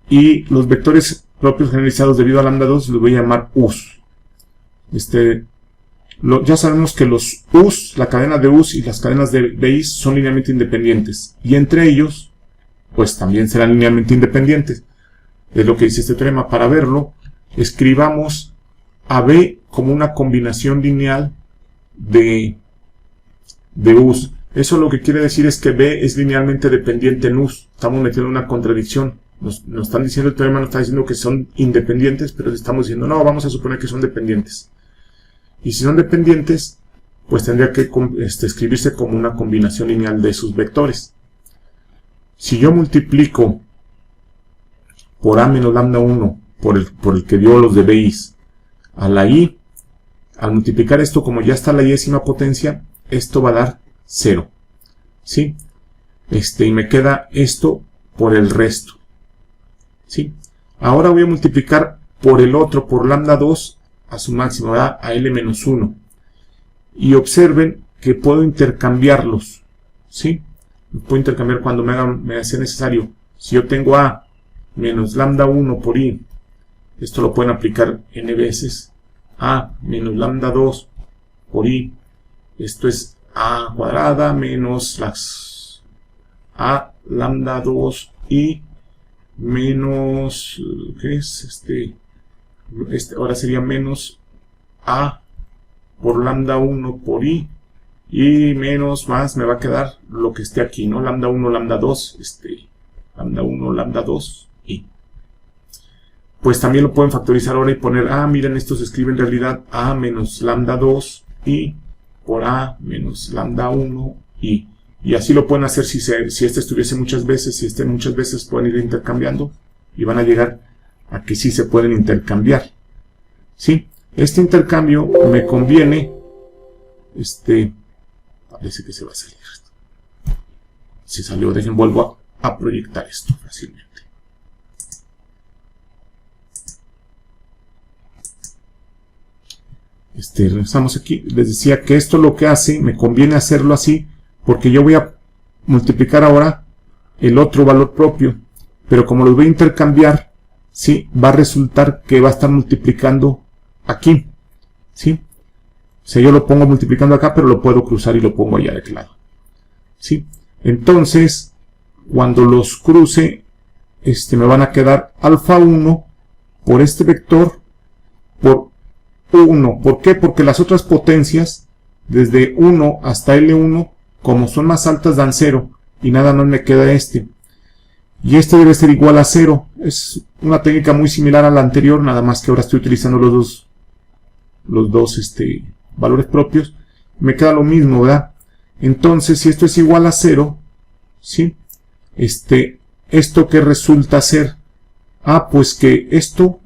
A: Y los vectores propios generalizados debido a lambda 2 los voy a llamar Us. Ya sabemos que los Us, la cadena de Us y las cadenas de Bis son linealmente independientes. Y entre ellos, pues también serán linealmente independientes. Es lo que dice este teorema. Para verlo, escribamos a B como una combinación lineal de Us. Eso lo que quiere decir es que B es linealmente dependiente en Us. Estamos metiendo una contradicción. Nos están diciendo, el teorema nos está diciendo que son independientes, pero estamos diciendo, no, vamos a suponer que son dependientes. Y si son dependientes, pues tendría que escribirse como una combinación lineal de sus vectores. Si yo multiplico por A menos lambda 1 por el que dio los de Bis a la I, al multiplicar esto, como ya está la iésima potencia, esto va a dar 0. ¿Sí? Y me queda esto por el resto. ¿Sí? Ahora voy a multiplicar por el otro, por lambda 2 a su máximo, ¿verdad? A L menos 1. Y observen que puedo intercambiarlos. ¿Sí? Los puedo intercambiar cuando me sea necesario. Si yo tengo A menos lambda 1 por I, esto lo pueden aplicar n veces. A menos lambda 2 por I, esto es A cuadrada menos las A lambda 2 I menos, ¿qué es? Ahora sería menos A por lambda 1 por I, y menos más me va a quedar lo que esté aquí, ¿no? Lambda 1, lambda 2, lambda 1, lambda 2, I. Pues también lo pueden factorizar ahora y poner, miren, esto se escribe en realidad A menos lambda 2, I por A menos lambda 1, I. Y así lo pueden hacer si estuviese muchas veces, si muchas veces pueden ir intercambiando y van a llegar a que sí se pueden intercambiar. ¿Sí? Este intercambio me conviene, parece que se va a salir. Se salió, vuelvo a proyectar esto fácilmente. Regresamos aquí. Les decía que esto lo que hace, me conviene hacerlo así, porque yo voy a multiplicar ahora el otro valor propio, pero como los voy a intercambiar, ¿sí? Va a resultar que va a estar multiplicando aquí, ¿sí? O sea, yo lo pongo multiplicando acá, pero lo puedo cruzar y lo pongo allá de aquel lado, ¿sí? Entonces, cuando los cruce, me van a quedar alfa 1 por este vector por 1. ¿Por qué? Porque las otras potencias, desde 1 hasta L1, como son más altas, dan 0. Y nada más me queda Y debe ser igual a 0. Es una técnica muy similar a la anterior, nada más que ahora estoy utilizando los dos valores propios. Me queda lo mismo, ¿verdad? Entonces, si esto es igual a 0, ¿sí? ¿Esto qué resulta ser? Pues que esto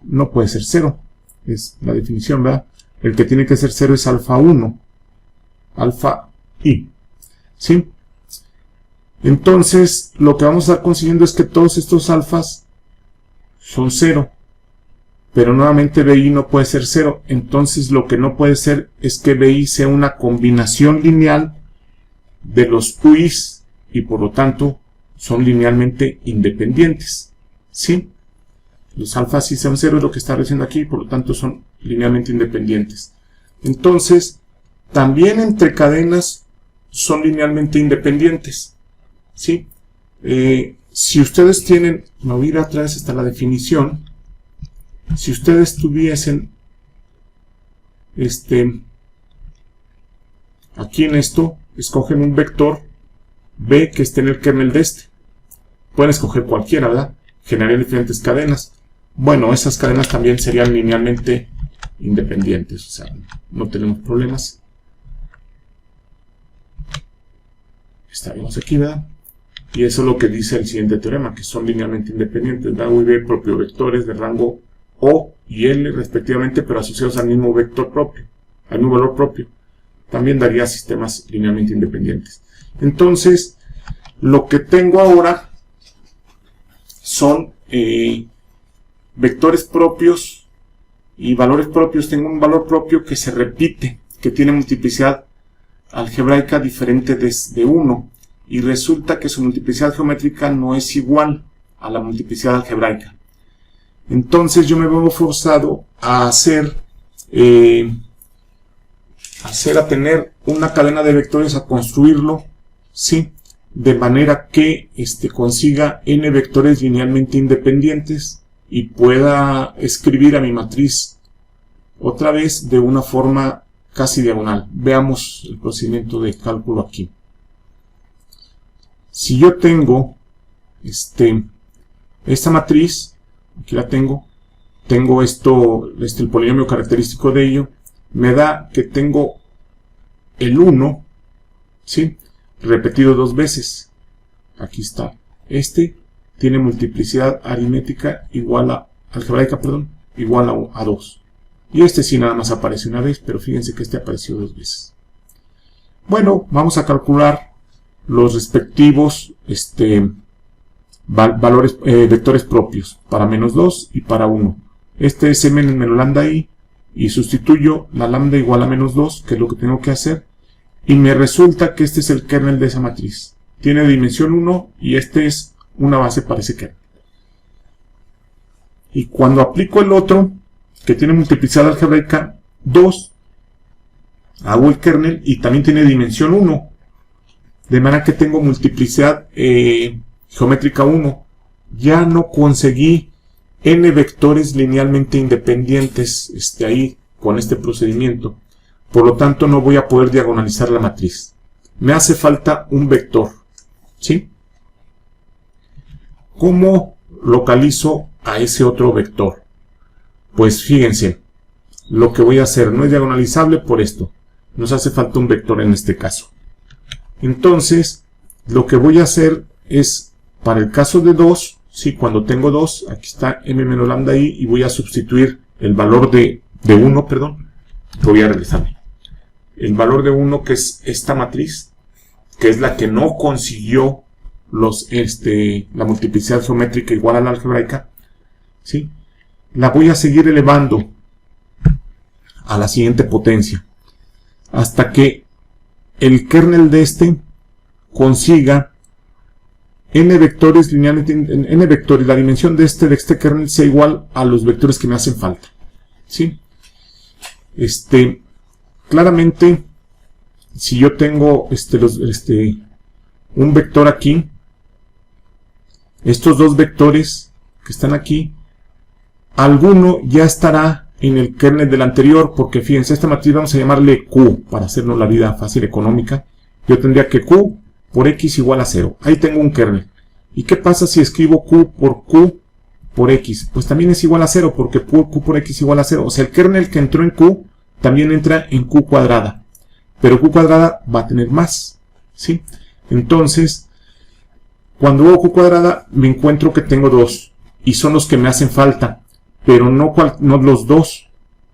A: no puede ser 0. Es la definición, ¿verdad? El que tiene que ser 0 es alfa 1. Alfa I. ¿Sí? Entonces, lo que vamos a estar consiguiendo es que todos estos alfas son 0. Pero nuevamente BI no puede ser 0. Entonces, lo que no puede ser es que BI sea una combinación lineal de los UIs y por lo tanto son linealmente independientes. ¿Sí? Los alfas sí son 0, es lo que está diciendo aquí, por lo tanto son linealmente independientes. Entonces, también entre cadenas son linealmente independientes. ¿Sí? Si ustedes tienen, me voy a ir atrás hasta la definición. Si ustedes tuviesen aquí en esto, escogen un vector B que esté en el kernel de Pueden escoger cualquiera, ¿verdad? Generar diferentes cadenas. Bueno, esas cadenas también serían linealmente independientes, o sea, no tenemos problemas. Estaremos aquí, ¿verdad? Y eso es lo que dice el siguiente teorema, que son linealmente independientes, ¿verdad? U y B propio vectores de rango O y L respectivamente, pero asociados al mismo vector propio, al mismo valor propio. También daría sistemas linealmente independientes. Entonces, lo que tengo ahora son vectores propios y valores propios. Tengo un valor propio que se repite, que tiene multiplicidad algebraica diferente de 1, y resulta que su multiplicidad geométrica no es igual a la multiplicidad algebraica. Entonces yo me veo forzado a tener una cadena de vectores, a construirlo, ¿sí? De manera que consiga n vectores linealmente independientes y pueda escribir a mi matriz otra vez de una forma casi diagonal. Veamos el procedimiento de cálculo aquí. Si yo tengo esta matriz, aquí la tengo el polinomio característico de ello, me da que tengo el 1, ¿sí? Repetido 2 veces. Aquí está. Tiene multiplicidad aritmética algebraica, igual a 2. Y sí nada más aparece una vez, pero fíjense que apareció 2 veces. Bueno, vamos a calcular los respectivos vectores propios para -2 y para 1. Es m menos lambda i, y sustituyo la lambda igual a -2, que es lo que tengo que hacer, y me resulta que es el kernel de esa matriz. Tiene dimensión 1 y es una base para ese kernel. Y cuando aplico el otro, que tiene multiplicidad algebraica 2, hago el kernel y también tiene dimensión 1, de manera que tengo multiplicidad geométrica 1. Ya no conseguí n vectores linealmente independientes ahí con este procedimiento. Por lo tanto, no voy a poder diagonalizar la matriz. Me hace falta un vector, ¿sí? ¿Cómo localizo a ese otro vector? Pues fíjense, lo que voy a hacer no es diagonalizable por esto. Nos hace falta un vector en este caso. Entonces, lo que voy a hacer es, para el caso de 2, ¿sí? Cuando tengo 2, aquí está m menos lambda i, y voy a sustituir el valor de 1, perdón. Voy a regresarme. El valor de 1, que es esta matriz, que es la que no consiguió la multiplicidad geométrica igual a la algebraica, ¿sí? La voy a seguir elevando a la siguiente potencia, hasta que el kernel de consiga n vectores linealmente, n vectores, la dimensión de este kernel sea igual a los vectores que me hacen falta, ¿sí? Claramente, si yo tengo un vector aquí, estos dos vectores que están aquí, alguno ya estará en el kernel del anterior, porque fíjense, esta matriz vamos a llamarle Q, para hacernos la vida fácil económica. Yo tendría que Q por X igual a 0. Ahí tengo un kernel. ¿Y qué pasa si escribo Q por X? Pues también es igual a 0, porque Q por X igual a 0. O sea, el kernel que entró en Q también entra en Q cuadrada. Pero Q cuadrada va a tener más, ¿sí? Entonces, cuando hago Q cuadrada, me encuentro que tengo 2. Y son los que me hacen falta. Pero no los dos.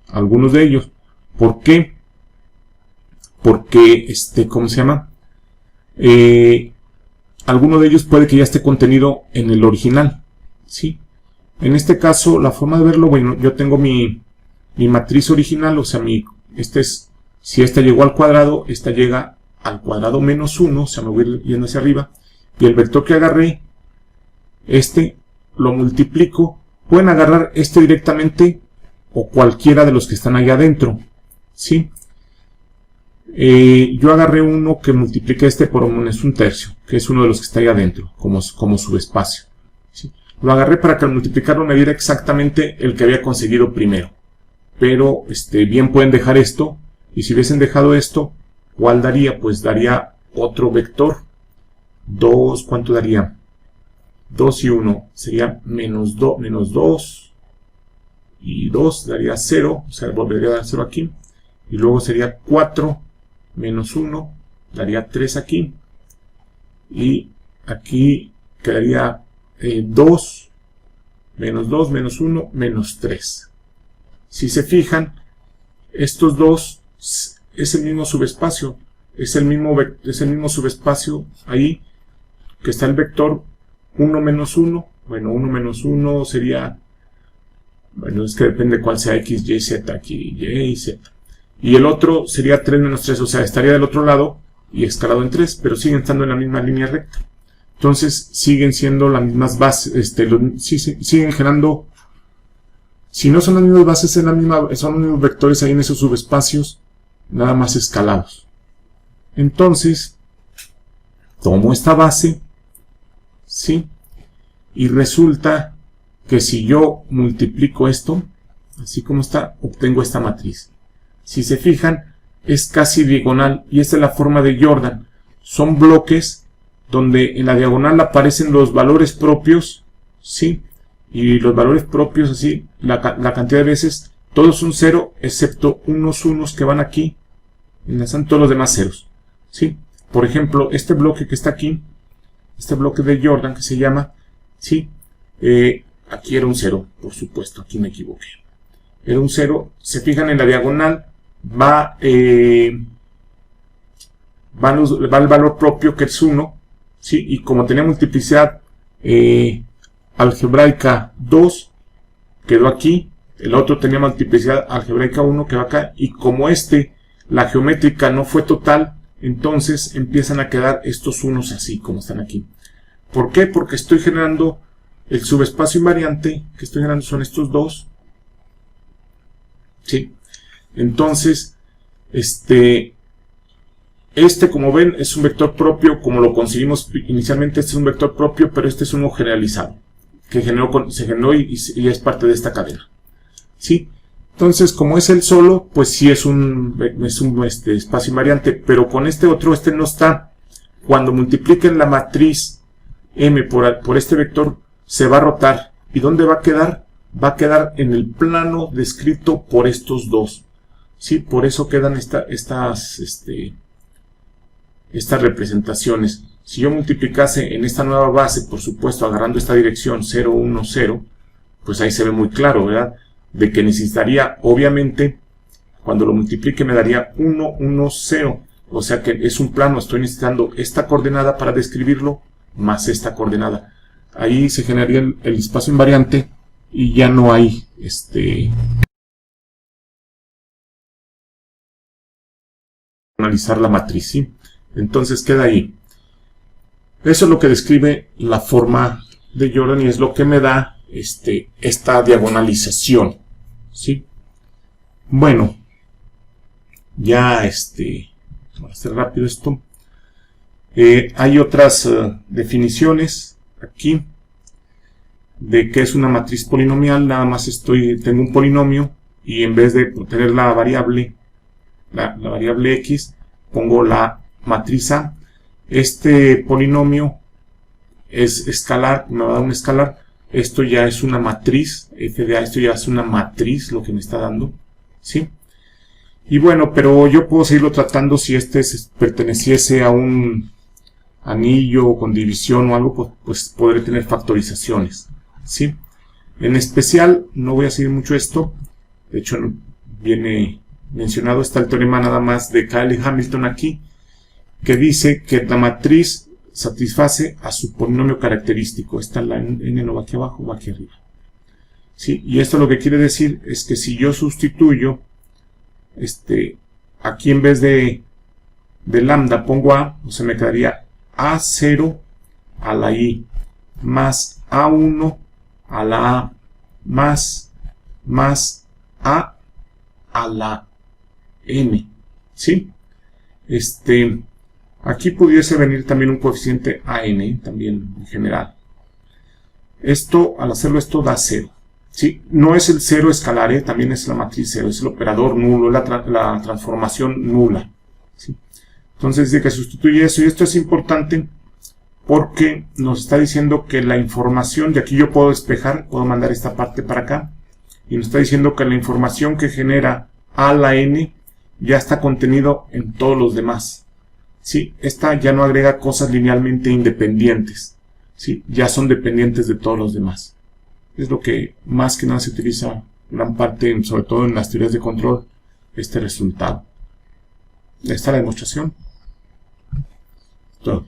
A: Algunos de ellos. ¿Por qué? Porque, ¿cómo se llama? Alguno de ellos puede que ya esté contenido en el original, ¿sí? En este caso, la forma de verlo, bueno, yo tengo mi matriz original, o sea, si esta llegó al cuadrado, esta llega al cuadrado menos 1, o sea, me voy yendo hacia arriba, y el vector que agarré, lo multiplico. Pueden agarrar directamente o cualquiera de los que están allá adentro, ¿sí? Yo agarré uno que multiplica por -1/3, que es uno de los que está ahí adentro, como subespacio, ¿sí? Lo agarré para que al multiplicarlo me diera exactamente el que había conseguido primero. Pero bien pueden dejar esto, y si hubiesen dejado esto, ¿cuál daría? Pues daría otro vector. 2, ¿cuánto daría? 2 y 1 sería menos 2 y 2 daría 0, o sea, volvería a dar 0 aquí. Y luego sería 4 menos 1 daría 3 aquí. Y aquí quedaría 2 menos 1 menos 3. Si se fijan, estos dos es el mismo subespacio. Es el mismo subespacio ahí que está el vector 1 menos 1. Bueno, 1 menos 1 sería... Bueno, es que depende cuál sea x, y, z. Aquí y y z. Y el otro sería 3 menos 3. O sea, estaría del otro lado y escalado en 3. Pero siguen estando en la misma línea recta. Entonces, siguen siendo las mismas bases. Siguen generando... Si no son las mismas bases, son los mismos vectores ahí en esos subespacios. Nada más escalados. Entonces, tomo esta base, ¿sí? Y resulta que si yo multiplico esto, así como está, obtengo esta matriz. Si se fijan, es casi diagonal, y esta es la forma de Jordan. Son bloques donde en la diagonal aparecen los valores propios, ¿sí? Y los valores propios, así, la cantidad de veces, todos son 0, excepto unos que van aquí, enlazan todos los demás ceros. ¿Sí? Por ejemplo, este bloque que está aquí, este bloque de Jordan que se llama, ¿sí? Aquí era un 0, por supuesto, aquí me equivoqué. Era un 0, se fijan en la diagonal, va el valor propio que es 1, ¿sí? Y como tenía multiplicidad algebraica 2, quedó aquí, el otro tenía multiplicidad algebraica 1, quedó acá, y como la geométrica no fue total, entonces empiezan a quedar estos unos así, como están aquí. ¿Por qué? Porque estoy generando el subespacio invariante, que estoy generando son estos dos. ¿Sí? Entonces, como ven, es un vector propio, como lo conseguimos inicialmente, este es un vector propio, pero este es uno generalizado, que se generó y es parte de esta cadena. ¿Sí? Entonces, como es el solo, pues sí es un espacio invariante, pero con este otro, no está. Cuando multipliquen la matriz M por este vector, se va a rotar. ¿Y dónde va a quedar? Va a quedar en el plano descrito por estos dos. ¿Sí? Por eso quedan estas representaciones. Si yo multiplicase en esta nueva base, por supuesto, agarrando esta dirección 0, 1, 0, pues ahí se ve muy claro, ¿verdad? De que necesitaría, obviamente, cuando lo multiplique me daría 1, 1, 0. O sea que es un plano, estoy necesitando esta coordenada para describirlo, más esta coordenada. Ahí se generaría el espacio invariante y ya no hay analizar la matriz, ¿sí? Entonces queda ahí. Eso es lo que describe la forma de Jordan y es lo que me da esta diagonalización, ¿sí? Bueno, ya voy a hacer rápido esto. Hay otras definiciones aquí de qué es una matriz polinomial. Nada más tengo un polinomio y en vez de tener la variable x, pongo la matriz A. Este polinomio es escalar, me va a dar un escalar. Esto ya es una matriz, f de a, esto ya es una matriz lo que me está dando, ¿sí? Y bueno, pero yo puedo seguirlo tratando si perteneciese a un anillo con división o algo, pues podré tener factorizaciones, ¿sí? En especial, no voy a seguir mucho esto, de hecho viene mencionado, está el teorema nada más de Cayley Hamilton aquí, que dice que la matriz satisface a su polinomio característico. Esta la n no va aquí abajo, va aquí arriba. ¿Sí? Y esto lo que quiere decir es que si yo sustituyo aquí en vez de lambda pongo a, o sea, me quedaría a0 a la i más a1 a la a más a la n. ¿Sí? Aquí pudiese venir también un coeficiente AN, también en general. Al hacerlo esto da 0. ¿Sí? No es el 0 escalar, también es la matriz 0, es el operador nulo, la transformación nula. ¿Sí? Entonces dice que sustituye eso, y esto es importante porque nos está diciendo que la información, de aquí yo puedo despejar, puedo mandar esta parte para acá, y nos está diciendo que la información que genera A a la N ya está contenido en todos los demás. ¿Sí? Esta ya no agrega cosas linealmente independientes. ¿Sí? Ya son dependientes de todos los demás. Es lo que más que nada se utiliza gran parte, sobre todo en las teorías de control, este resultado. Esta es la demostración. Todo.